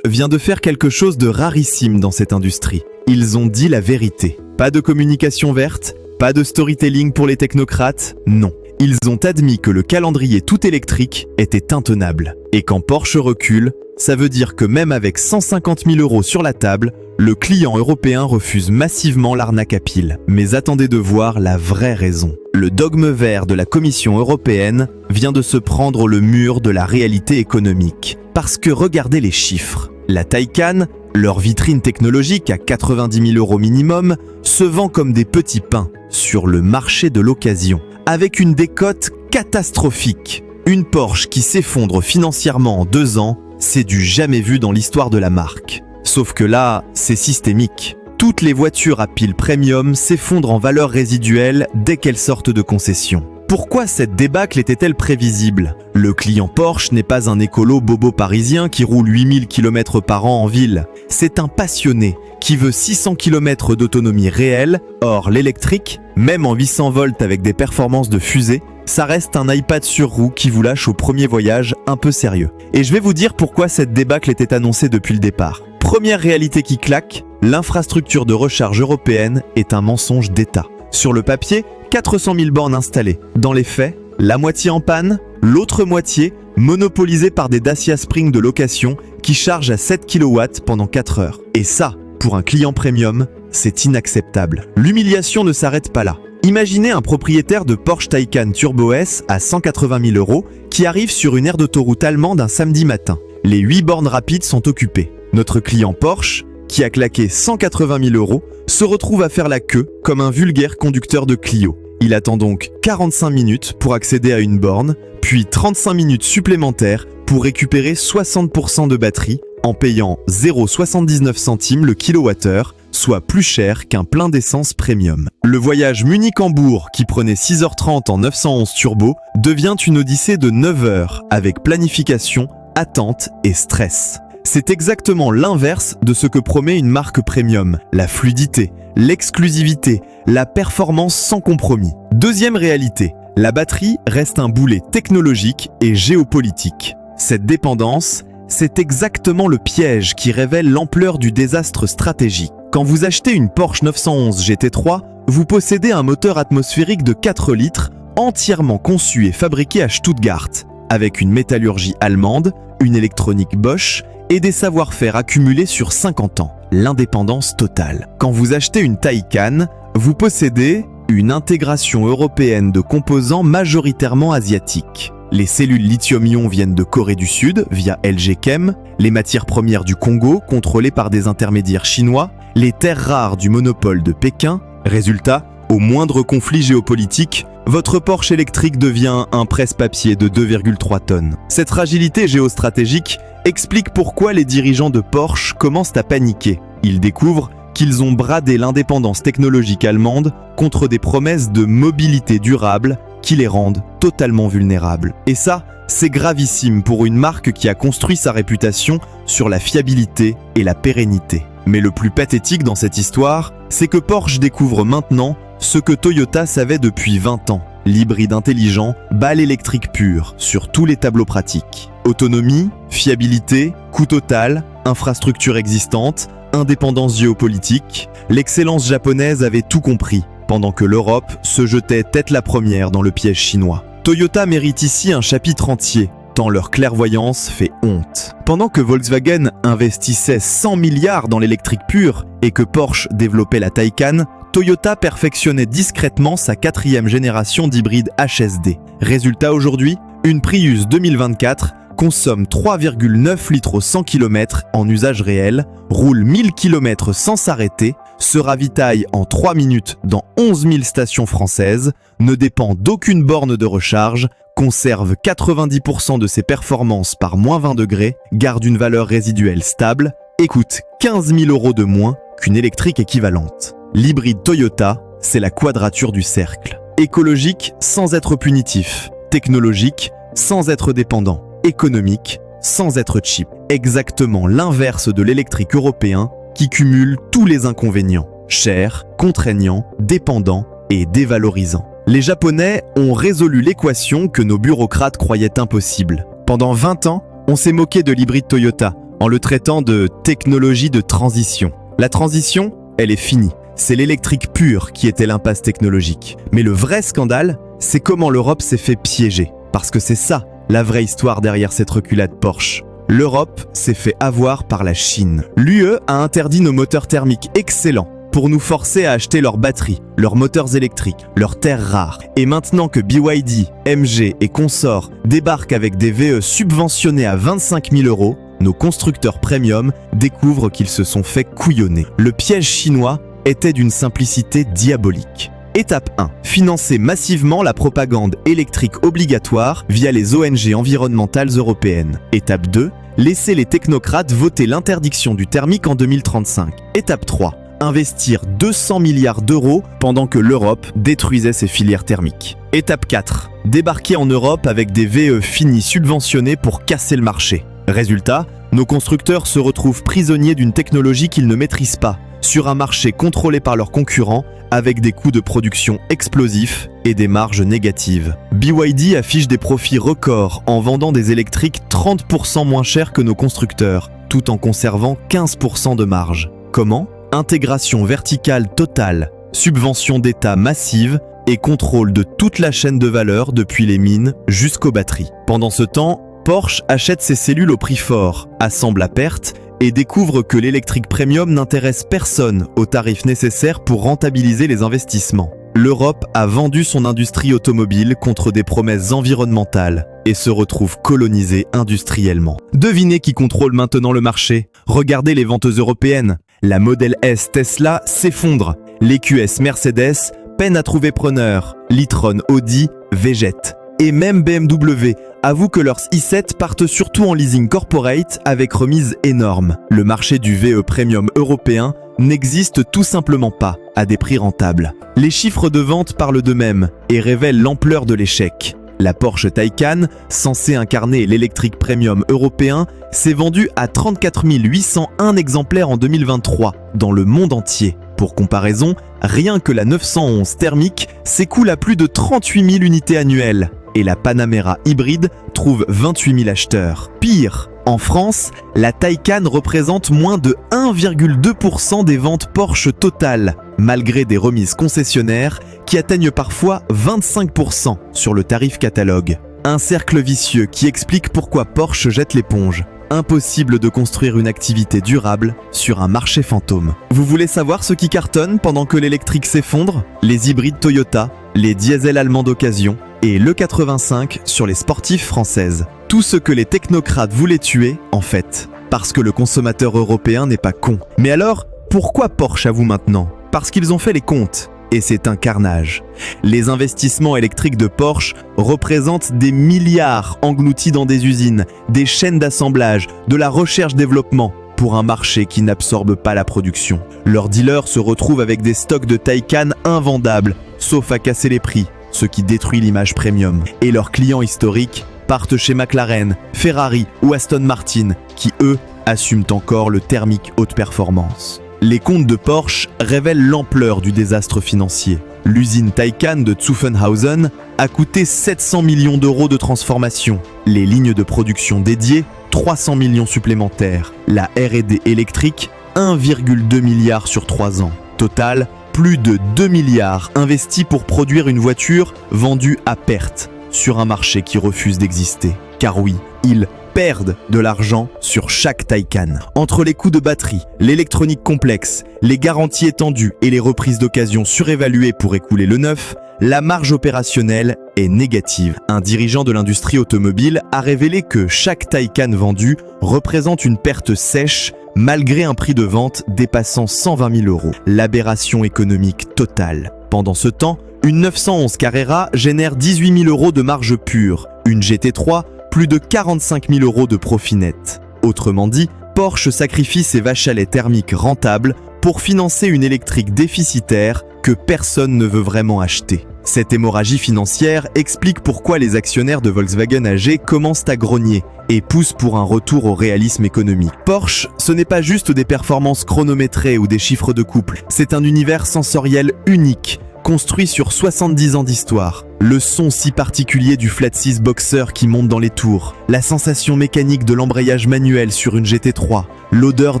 Porsche vient de faire quelque chose de rarissime dans cette industrie. Ils ont dit la vérité. Pas de communication verte, pas de storytelling pour les technocrates, non. Ils ont admis que le calendrier tout électrique était intenable. Et quand Porsche recule, ça veut dire que même avec 150 000 € sur la table, le client européen refuse massivement l'arnaque à pile. Mais attendez de voir la vraie raison. Le dogme vert de la Commission européenne vient de se prendre le mur de la réalité économique. Parce que regardez les chiffres. La Taycan, leur vitrine technologique à 90 000 € minimum, se vend comme des petits pains sur le marché de l'occasion, avec une décote catastrophique. Une Porsche qui s'effondre financièrement en 2 ans, c'est du jamais vu dans l'histoire de la marque. Sauf que là, c'est systémique. Toutes les voitures à pile premium s'effondrent en valeur résiduelle dès qu'elles sortent de concession. Pourquoi cette débâcle était-elle prévisible? Le client Porsche n'est pas un écolo bobo parisien qui roule 8000 km par an en ville. C'est un passionné qui veut 600 km d'autonomie réelle. Or, l'électrique, même en 800 volts avec des performances de fusée, ça reste un iPad sur roue qui vous lâche au premier voyage un peu sérieux. Et je vais vous dire pourquoi cette débâcle était annoncée depuis le départ. Première réalité qui claque, l'infrastructure de recharge européenne est un mensonge d'État. Sur le papier, 400 000 bornes installées. Dans les faits, la moitié en panne, l'autre moitié monopolisée par des Dacia Spring de location qui chargent à 7 kW pendant 4 heures. Et ça, pour un client premium, c'est inacceptable. L'humiliation ne s'arrête pas là. Imaginez un propriétaire de Porsche Taycan Turbo S à 180 000 € qui arrive sur une aire d'autoroute allemande un samedi matin. Les 8 bornes rapides sont occupées. Notre client Porsche, qui a claqué 180 000 €, se retrouve à faire la queue comme un vulgaire conducteur de Clio. Il attend donc 45 minutes pour accéder à une borne, puis 35 minutes supplémentaires pour récupérer 60% de batterie en payant 0,79 centimes le kilowattheure, soit plus cher qu'un plein d'essence premium. Le voyage Munich-Hambourg, qui prenait 6h30 en 911 turbo, devient une odyssée de 9 heures avec planification, attente et stress. C'est exactement l'inverse de ce que promet une marque premium, la fluidité, l'exclusivité, la performance sans compromis. Deuxième réalité, la batterie reste un boulet technologique et géopolitique. Cette dépendance, c'est exactement le piège qui révèle l'ampleur du désastre stratégique. Quand vous achetez une Porsche 911 GT3, vous possédez un moteur atmosphérique de 4 litres, entièrement conçu et fabriqué à Stuttgart, avec une métallurgie allemande, une électronique Bosch et des savoir-faire accumulés sur 50 ans. L'indépendance totale. Quand vous achetez une Taycan, vous possédez une intégration européenne de composants majoritairement asiatiques. Les cellules lithium-ion viennent de Corée du Sud via LG Chem, les matières premières du Congo contrôlées par des intermédiaires chinois, les terres rares du monopole de Pékin. Résultat, au moindre conflit géopolitique, votre Porsche électrique devient un presse-papier de 2,3 tonnes. Cette fragilité géostratégique explique pourquoi les dirigeants de Porsche commencent à paniquer. Ils découvrent qu'ils ont bradé l'indépendance technologique allemande contre des promesses de mobilité durable qui les rendent totalement vulnérables. Et ça, c'est gravissime pour une marque qui a construit sa réputation sur la fiabilité et la pérennité. Mais le plus pathétique dans cette histoire, c'est que Porsche découvre maintenant ce que Toyota savait depuis 20 ans. L'hybride intelligent bat l'électrique pur sur tous les tableaux pratiques. Autonomie, fiabilité, coût total, infrastructure existante, indépendance géopolitique, l'excellence japonaise avait tout compris, pendant que l'Europe se jetait tête la première dans le piège chinois. Toyota mérite ici un chapitre entier, tant leur clairvoyance fait honte. Pendant que Volkswagen investissait 100 milliards dans l'électrique pure et que Porsche développait la Taycan, Toyota perfectionnait discrètement sa 4e génération d'hybride HSD. Résultat aujourd'hui, une Prius 2024 consomme 3,9 litres au 100 km en usage réel, roule 1000 km sans s'arrêter, se ravitaille en 3 minutes dans 11 000 stations françaises, ne dépend d'aucune borne de recharge, conserve 90% de ses performances par -20 degrés, garde une valeur résiduelle stable et coûte 15 000 € de moins qu'une électrique équivalente. L'hybride Toyota, c'est la quadrature du cercle. Écologique sans être punitif, technologique sans être dépendant, économique sans être cheap. Exactement l'inverse de l'électrique européen qui cumule tous les inconvénients, cher, contraignant, dépendant et dévalorisant. Les Japonais ont résolu l'équation que nos bureaucrates croyaient impossible. Pendant 20 ans, on s'est moqué de l'hybride Toyota. en le traitant de technologie de transition. La transition, elle est finie. C'est l'électrique pure qui était l'impasse technologique. Mais le vrai scandale, c'est comment l'Europe s'est fait piéger. Parce que c'est ça, la vraie histoire derrière cette reculade Porsche. L'Europe s'est fait avoir par la Chine. L'UE a interdit nos moteurs thermiques excellents pour nous forcer à acheter leurs batteries, leurs moteurs électriques, leurs terres rares. Et maintenant que BYD, MG et consorts débarquent avec des VE subventionnés à 25 000 €, nos constructeurs premium découvrent qu'ils se sont fait couillonner. Le piège chinois était d'une simplicité diabolique. Étape 1. Financer massivement la propagande électrique obligatoire via les ONG environnementales européennes. Étape 2. Laisser les technocrates voter l'interdiction du thermique en 2035. Étape 3. Investir 200 milliards d'euros pendant que l'Europe détruisait ses filières thermiques. Étape 4. Débarquer en Europe avec des VE finis subventionnés pour casser le marché. Résultat, nos constructeurs se retrouvent prisonniers d'une technologie qu'ils ne maîtrisent pas, sur un marché contrôlé par leurs concurrents, avec des coûts de production explosifs et des marges négatives. BYD affiche des profits records en vendant des électriques 30% moins chers que nos constructeurs, tout en conservant 15% de marge. Comment ? Intégration verticale totale, subvention d'État massive et contrôle de toute la chaîne de valeur depuis les mines jusqu'aux batteries. Pendant ce temps, Porsche achète ses cellules au prix fort, assemble à perte et découvre que l'électrique premium n'intéresse personne aux tarifs nécessaires pour rentabiliser les investissements. L'Europe a vendu son industrie automobile contre des promesses environnementales et se retrouve colonisée industriellement. Devinez qui contrôle maintenant le marché. Regardez les ventes européennes. La Model S Tesla s'effondre. L'EQS Mercedes peine à trouver preneur. l'e-tron Audi végète. Et même BMW avoue que leurs i7 partent surtout en leasing corporate avec remise énorme. Le marché du VE premium européen n'existe tout simplement pas à des prix rentables. Les chiffres de vente parlent d'eux-mêmes et révèlent l'ampleur de l'échec. La Porsche Taycan, censée incarner l'électrique premium européen, s'est vendue à 34 801 exemplaires en 2023 dans le monde entier. Pour comparaison, rien que la 911 thermique s'écoule à plus de 38 000 unités annuelles. Et la Panamera hybride trouve 28 000 acheteurs. Pire, en France, la Taycan représente moins de 1,2% des ventes Porsche totales, malgré des remises concessionnaires qui atteignent parfois 25% sur le tarif catalogue. Un cercle vicieux qui explique pourquoi Porsche jette l'éponge. Impossible de construire une activité durable sur un marché fantôme. Vous voulez savoir ce qui cartonne pendant que l'électrique s'effondre ? Les hybrides Toyota, les diesels allemands d'occasion et l'E85 sur les sportives françaises. Tout ce que les technocrates voulaient tuer, en fait. Parce que le consommateur européen n'est pas con. Mais alors, pourquoi Porsche avoue maintenant ? Parce qu'ils ont fait les comptes. Et c'est un carnage. Les investissements électriques de Porsche représentent des milliards engloutis dans des usines, des chaînes d'assemblage, de la recherche-développement, pour un marché qui n'absorbe pas la production. Leurs dealers se retrouvent avec des stocks de Taycan invendables, sauf à casser les prix, ce qui détruit l'image premium. Et leurs clients historiques partent chez McLaren, Ferrari ou Aston Martin, qui eux assument encore le thermique haute performance. Les comptes de Porsche révèlent l'ampleur du désastre financier. L'usine Taycan de Zuffenhausen a coûté 700 millions d'euros de transformation. Les lignes de production dédiées, 300 millions supplémentaires. La R&D électrique, 1,2 milliard sur 3 ans. Total, plus de 2 milliards investis pour produire une voiture vendue à perte sur un marché qui refuse d'exister. Car oui, ils perdent de l'argent sur chaque Taycan. Entre les coûts de batterie, l'électronique complexe, les garanties étendues et les reprises d'occasion surévaluées pour écouler le neuf, la marge opérationnelle est négative. Un dirigeant de l'industrie automobile a révélé que chaque Taycan vendu représente une perte sèche malgré un prix de vente dépassant 120 000 euros. L'aberration économique totale. Pendant ce temps, une 911 Carrera génère 18 000 euros de marge pure, une GT3 plus de 45 000 euros de profit net. Autrement dit, Porsche sacrifie ses vaches à lait thermiques rentables pour financer une électrique déficitaire que personne ne veut vraiment acheter. Cette hémorragie financière explique pourquoi les actionnaires de Volkswagen AG commencent à grogner et poussent pour un retour au réalisme économique. Porsche, ce n'est pas juste des performances chronométrées ou des chiffres de couple, c'est un univers sensoriel unique, construit sur 70 ans d'histoire. Le son si particulier du Flat 6 Boxer qui monte dans les tours, la sensation mécanique de l'embrayage manuel sur une GT3, l'odeur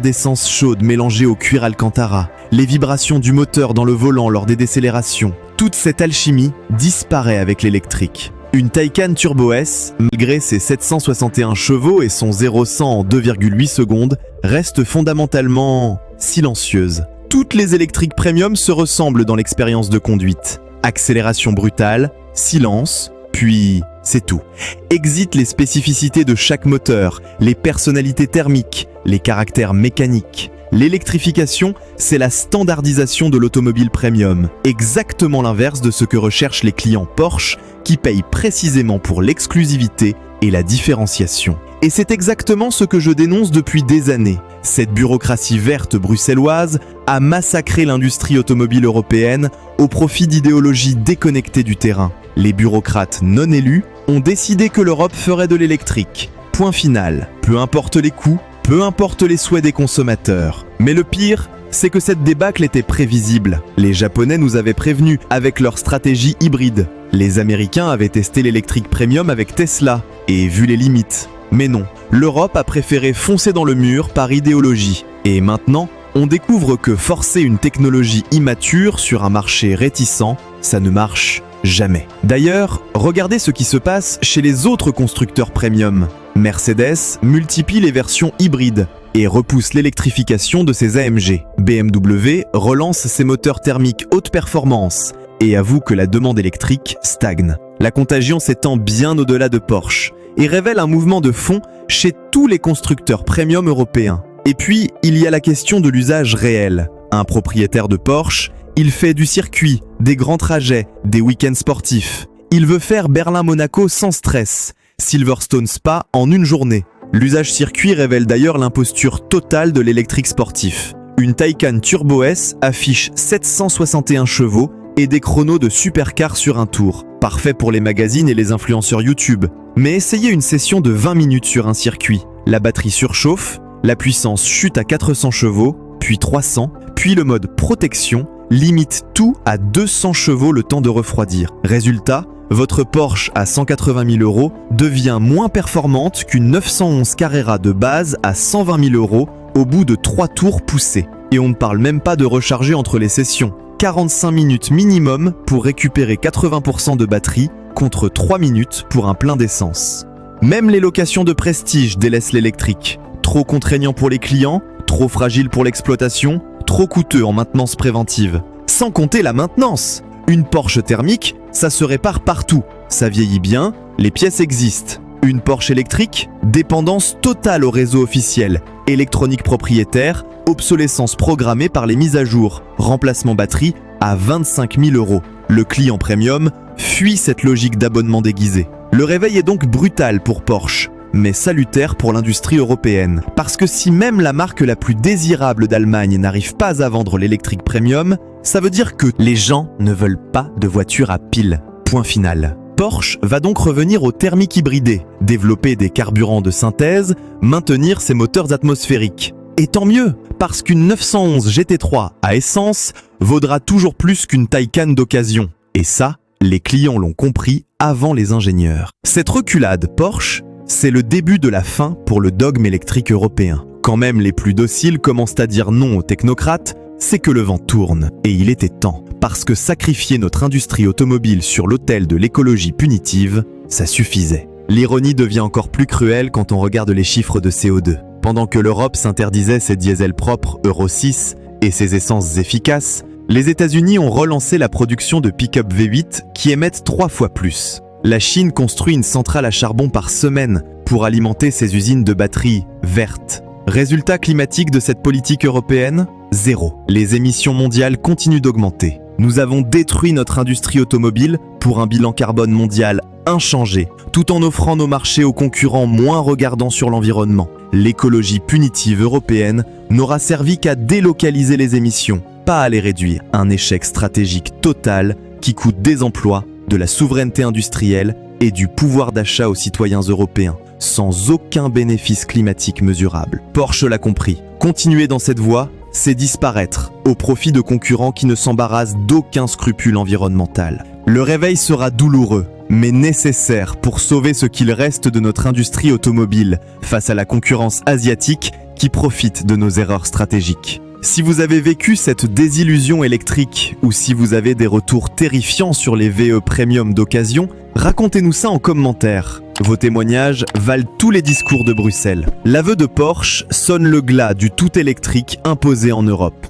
d'essence chaude mélangée au cuir Alcantara, les vibrations du moteur dans le volant lors des décélérations, toute cette alchimie disparaît avec l'électrique. Une Taycan Turbo S, malgré ses 761 chevaux et son 0-100 en 2,8 secondes, reste fondamentalement silencieuse. Toutes les électriques premium se ressemblent dans l'expérience de conduite. Accélération brutale, silence, puis c'est tout. Exit les spécificités de chaque moteur, les personnalités thermiques, les caractères mécaniques. L'électrification, c'est la standardisation de l'automobile premium, exactement l'inverse de ce que recherchent les clients Porsche qui payent précisément pour l'exclusivité et la différenciation. Et c'est exactement ce que je dénonce depuis des années. Cette bureaucratie verte bruxelloise a massacré l'industrie automobile européenne au profit d'idéologies déconnectées du terrain. Les bureaucrates non élus ont décidé que l'Europe ferait de l'électrique. Point final. Peu importe les coûts, peu importe les souhaits des consommateurs. Mais le pire, c'est que cette débâcle était prévisible. Les Japonais nous avaient prévenus avec leur stratégie hybride. Les Américains avaient testé l'électrique premium avec Tesla et vu les limites. Mais non, l'Europe a préféré foncer dans le mur par idéologie. Et maintenant, on découvre que forcer une technologie immature sur un marché réticent, ça ne marche jamais. D'ailleurs, regardez ce qui se passe chez les autres constructeurs premium. Mercedes multiplie les versions hybrides et repousse l'électrification de ses AMG. BMW relance ses moteurs thermiques haute performance et avoue que la demande électrique stagne. La contagion s'étend bien au-delà de Porsche et révèle un mouvement de fond chez tous les constructeurs premium européens. Et puis, il y a la question de l'usage réel. Un propriétaire de Porsche, il fait du circuit, des grands trajets, des week-ends sportifs. Il veut faire Berlin-Monaco sans stress, Silverstone Spa en une journée. L'usage circuit révèle d'ailleurs l'imposture totale de l'électrique sportif. Une Taycan Turbo S affiche 761 chevaux et des chronos de supercar sur un tour. Parfait pour les magazines et les influenceurs YouTube. Mais essayez une session de 20 minutes sur un circuit. La batterie surchauffe, la puissance chute à 400 chevaux, puis 300, puis le mode protection limite tout à 200 chevaux le temps de refroidir. Résultat, votre Porsche à 180 000 € devient moins performante qu'une 911 Carrera de base à 120 000 € au bout de 3 tours poussés. Et on ne parle même pas de recharger entre les sessions. 45 minutes minimum pour récupérer 80% de batterie contre 3 minutes pour un plein d'essence. Même les locations de prestige délaissent l'électrique. Trop contraignant pour les clients, trop fragile pour l'exploitation, trop coûteux en maintenance préventive. Sans compter la maintenance. Une Porsche thermique, ça se répare partout. Ça vieillit bien, les pièces existent. Une Porsche électrique, dépendance totale au réseau officiel. Électronique propriétaire, obsolescence programmée par les mises à jour. Remplacement batterie à 25 000 €. Le client premium fuit cette logique d'abonnement déguisé. Le réveil est donc brutal pour Porsche, mais salutaire pour l'industrie européenne. Parce que si même la marque la plus désirable d'Allemagne n'arrive pas à vendre l'électrique premium, ça veut dire que les gens ne veulent pas de voiture à pile. Point final. Porsche va donc revenir au thermique hybridé, développer des carburants de synthèse, maintenir ses moteurs atmosphériques. Et tant mieux, parce qu'une 911 GT3 à essence vaudra toujours plus qu'une Taycan d'occasion. Et ça, les clients l'ont compris avant les ingénieurs. Cette reculade Porsche, c'est le début de la fin pour le dogme électrique européen. Quand même les plus dociles commencent à dire non aux technocrates, c'est que le vent tourne. Et il était temps, parce que sacrifier notre industrie automobile sur l'autel de l'écologie punitive, ça suffisait. L'ironie devient encore plus cruelle quand on regarde les chiffres de CO2. Pendant que l'Europe s'interdisait ses diesels propres Euro 6 et ses essences efficaces, les États-Unis ont relancé la production de pick-up V8 qui émettent 3 fois plus. La Chine construit une centrale à charbon par semaine pour alimenter ses usines de batteries vertes. Résultat climatique de cette politique européenne ? Zéro. Les émissions mondiales continuent d'augmenter. Nous avons détruit notre industrie automobile pour un bilan carbone mondial inchangé, tout en offrant nos marchés aux concurrents moins regardants sur l'environnement. L'écologie punitive européenne n'aura servi qu'à délocaliser les émissions, pas à les réduire. Un échec stratégique total qui coûte des emplois, de la souveraineté industrielle et du pouvoir d'achat aux citoyens européens, sans aucun bénéfice climatique mesurable. Porsche l'a compris. Continuer dans cette voie, c'est disparaître au profit de concurrents qui ne s'embarrassent d'aucun scrupule environnemental. Le réveil sera douloureux, mais nécessaire pour sauver ce qu'il reste de notre industrie automobile face à la concurrence asiatique qui profite de nos erreurs stratégiques. Si vous avez vécu cette désillusion électrique ou si vous avez des retours terrifiants sur les VE Premium d'occasion, racontez-nous ça en commentaire. Vos témoignages valent tous les discours de Bruxelles. L'aveu de Porsche sonne le glas du tout électrique imposé en Europe.